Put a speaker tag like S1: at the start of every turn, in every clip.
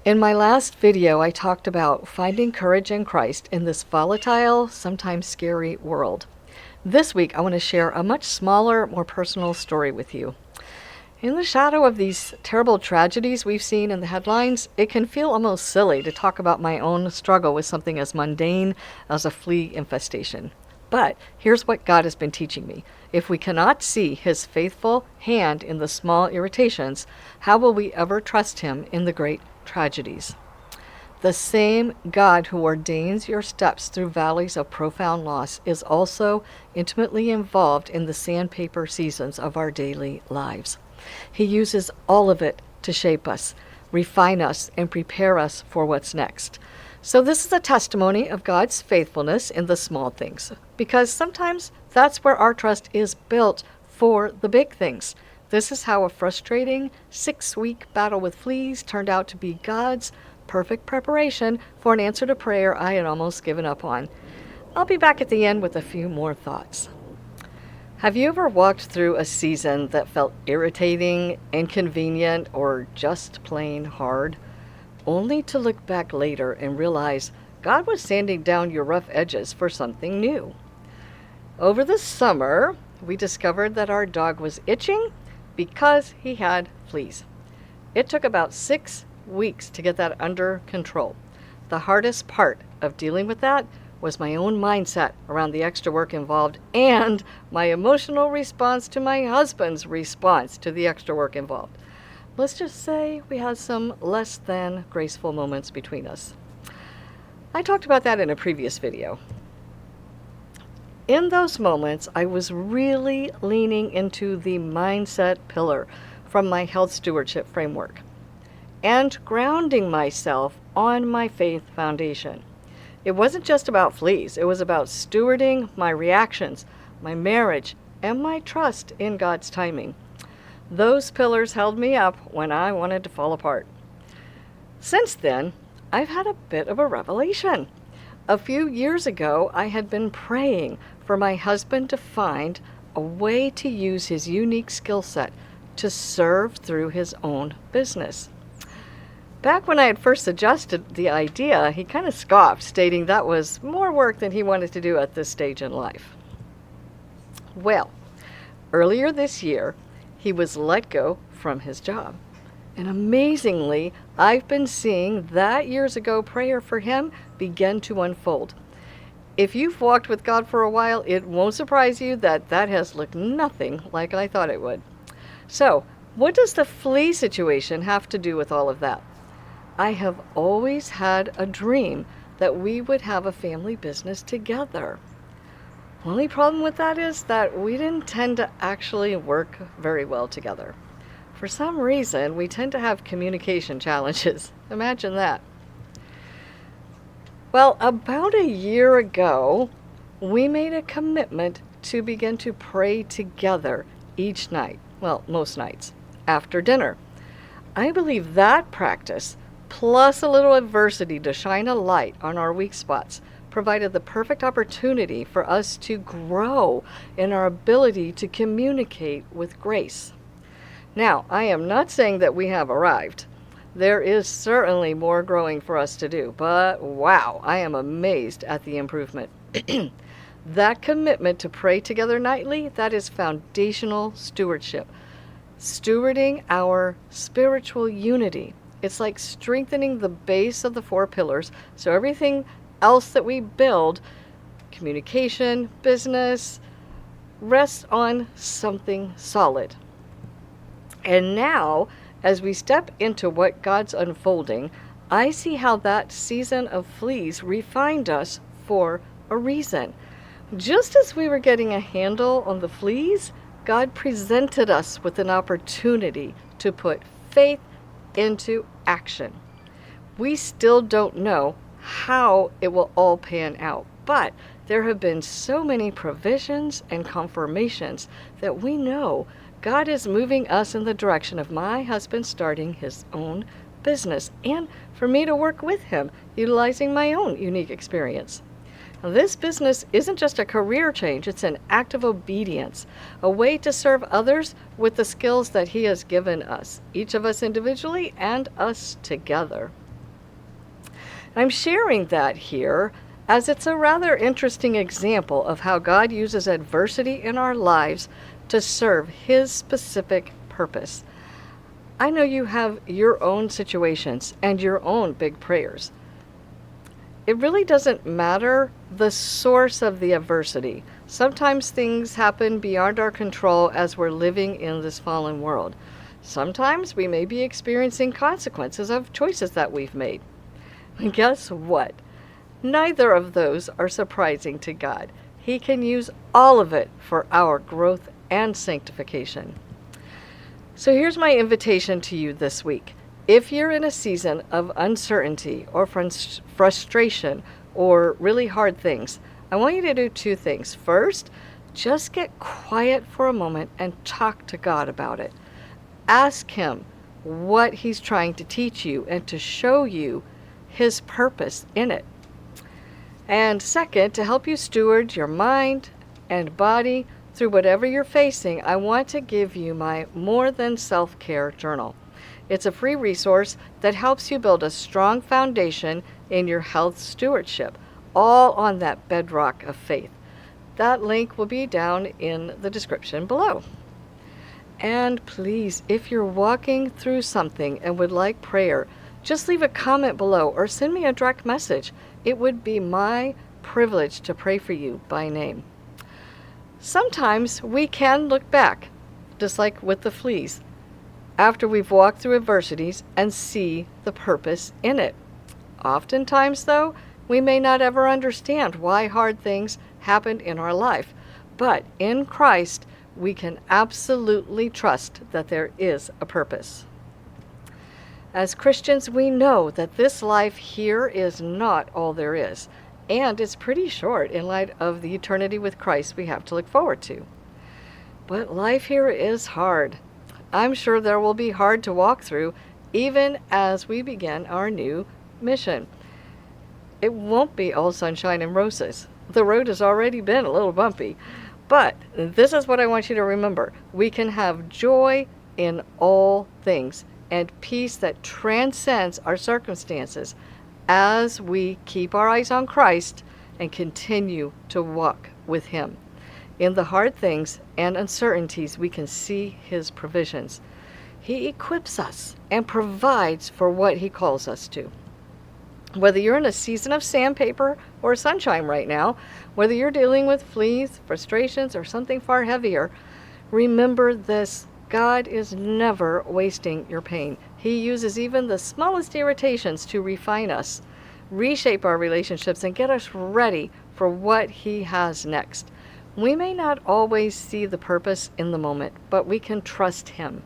S1: In my last video, I talked about finding courage in Christ in this volatile, sometimes scary world. This week, I want to share a much smaller, more personal story with you. In the shadow of these terrible tragedies we've seen in the headlines, it can feel almost silly to talk about my own struggle with something as mundane as a flea infestation. But here's what God has been teaching me. If we cannot see His faithful hand in the small irritations, how will we ever trust Him in the great tragedies? The same God who ordains your steps through valleys of profound loss is also intimately involved in the sandpaper seasons of our daily lives. He uses all of it to shape us, refine us, and prepare us for what's next. So this is a testimony of God's faithfulness in the small things, because sometimes that's where our trust is built for the big things. This is how a frustrating 6-week battle with fleas turned out to be God's perfect preparation for an answer to prayer I had almost given up on. I'll be back at the end with a few more thoughts. Have you ever walked through a season that felt irritating, inconvenient, or just plain hard, only to look back later and realize God was sanding down your rough edges for something new? Over the summer, we discovered that our dog was itching because he had fleas. It took about 6 weeks to get that under control. The hardest part of dealing with that was my own mindset around the extra work involved and my emotional response to my husband's response to the extra work involved. Let's just say we had some less than graceful moments between us. I talked about that in a previous video. In those moments, I was really leaning into the mindset pillar from my health stewardship framework and grounding myself on my faith foundation. It wasn't just about fleas. It was about stewarding my reactions, my marriage, and my trust in God's timing. Those pillars held me up when I wanted to fall apart. Since then, I've had a bit of a revelation. A few years ago, I had been praying for my husband to find a way to use his unique skill set to serve through his own business. Back when I had first suggested the idea, he kind of scoffed, stating that was more work than he wanted to do at this stage in life. Well, earlier this year, he was let go from his job. And amazingly, I've been seeing that years ago prayer for him begin to unfold. If you've walked with God for a while, it won't surprise you that that has looked nothing like I thought it would. So, what does the flea situation have to do with all of that? I have always had a dream that we would have a family business together. Only problem with that is that we didn't tend to actually work very well together. For some reason, we tend to have communication challenges. Imagine that. Well, about a year ago, we made a commitment to begin to pray together each night, well, most nights, after dinner. I believe that practice, plus a little adversity to shine a light on our weak spots, provided the perfect opportunity for us to grow in our ability to communicate with grace. Now, I am not saying that we have arrived. There is certainly more growing for us to do, but wow, I am amazed at the improvement. That commitment to pray together nightly, that is foundational stewardship. Stewarding our spiritual unity. It's like strengthening the base of the 4 pillars, so everything else that we build, communication, business, rests on something solid. And now, as we step into what God's unfolding, I see how that season of fleas refined us for a reason. Just as we were getting a handle on the fleas, God presented us with an opportunity to put faith into action. We still don't know how it will all pan out, but there have been so many provisions and confirmations that we know God is moving us in the direction of my husband starting his own business and for me to work with him, utilizing my own unique experience. Now, this business isn't just a career change, it's an act of obedience, a way to serve others with the skills that He has given us, each of us individually and us together. I'm sharing that here as it's a rather interesting example of how God uses adversity in our lives to serve His specific purpose. I know you have your own situations and your own big prayers. It really doesn't matter the source of the adversity. Sometimes things happen beyond our control as we're living in this fallen world. Sometimes we may be experiencing consequences of choices that we've made. And guess what? Neither of those are surprising to God. He can use all of it for our growth and sanctification. So here's my invitation to you this week. If you're in a season of uncertainty or frustration or really hard things, I want you to do two things. First, just get quiet for a moment and talk to God about it. Ask Him what He's trying to teach you and to show you His purpose in it. And second, to help you steward your mind and body through whatever you're facing, I want to give you my More Than Self-Care journal. It's a free resource that helps you build a strong foundation in your health stewardship, all on that bedrock of faith. That link will be down in the description below. And please, if you're walking through something and would like prayer, just leave a comment below or send me a direct message. It would be my privilege to pray for you by name. Sometimes we can look back, just like with the fleas, after we've walked through adversities and see the purpose in it. Oftentimes, though, we may not ever understand why hard things happened in our life, but in Christ, we can absolutely trust that there is a purpose. As Christians, we know that this life here is not all there is, and it's pretty short in light of the eternity with Christ we have to look forward to. But life here is hard. I'm sure there will be hard to walk through, even as we begin our new mission. It won't be all sunshine and roses. The road has already been a little bumpy. But this is what I want you to remember. We can have joy in all things and peace that transcends our circumstances as we keep our eyes on Christ and continue to walk with Him. In the hard things and uncertainties, we can see His provisions. He equips us and provides for what He calls us to. Whether you're in a season of sandpaper or sunshine right now, whether you're dealing with fleas, frustrations, or something far heavier, remember this: God is never wasting your pain. He uses even the smallest irritations to refine us, reshape our relationships, and get us ready for what He has next. We may not always see the purpose in the moment, but we can trust Him.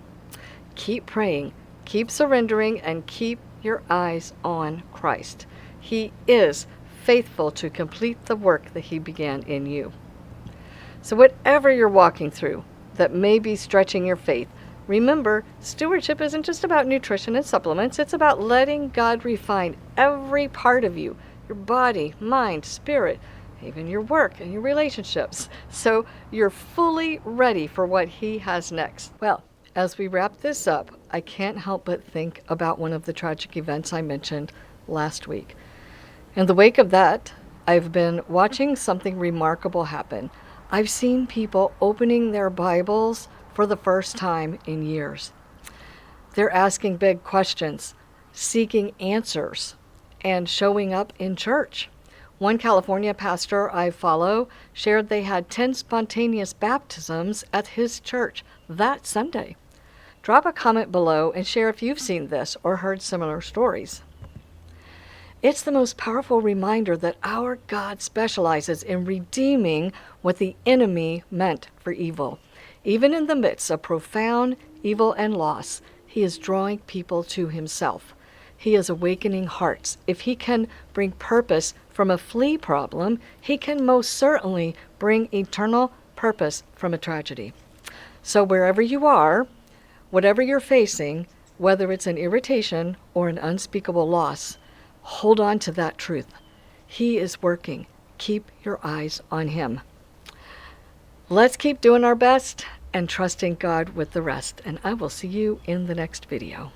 S1: Keep praying, keep surrendering, and keep your eyes on Christ. He is faithful to complete the work that He began in you. So whatever you're walking through that may be stretching your faith, remember, stewardship isn't just about nutrition and supplements. It's about letting God refine every part of you, your body, mind, spirit, even your work and your relationships, so you're fully ready for what He has next. Well, as we wrap this up, I can't help but think about one of the tragic events I mentioned last week. In the wake of that, I've been watching something remarkable happen. I've seen people opening their Bibles for the first time in years. They're asking big questions, seeking answers, and showing up in church. One California pastor I follow shared they had 10 spontaneous baptisms at his church that Sunday. Drop a comment below and share if you've seen this or heard similar stories. It's the most powerful reminder that our God specializes in redeeming what the enemy meant for evil. Even in the midst of profound evil and loss, He is drawing people to Himself. He is awakening hearts. If He can bring purpose from a flea problem, He can most certainly bring eternal purpose from a tragedy. So wherever you are, whatever you're facing, whether it's an irritation or an unspeakable loss, hold on to that truth. He is working. Keep your eyes on Him. Let's keep doing our best and trusting God with the rest. And I will see you in the next video.